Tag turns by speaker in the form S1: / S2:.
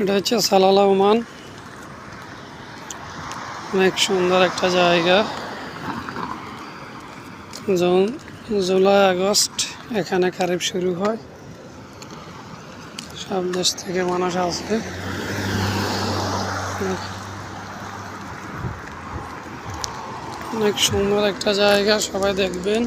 S1: এটা হচ্ছে Salalah Oman. অনেক সুন্দর একটা জায়গা। জুন, জুলাই, আগস্ট এখানে খারিফ শুরু হয়। সব দেশ থেকে মানুষ আসে। অনেক সুন্দর একটা জায়গা, সবাই দেখবেন।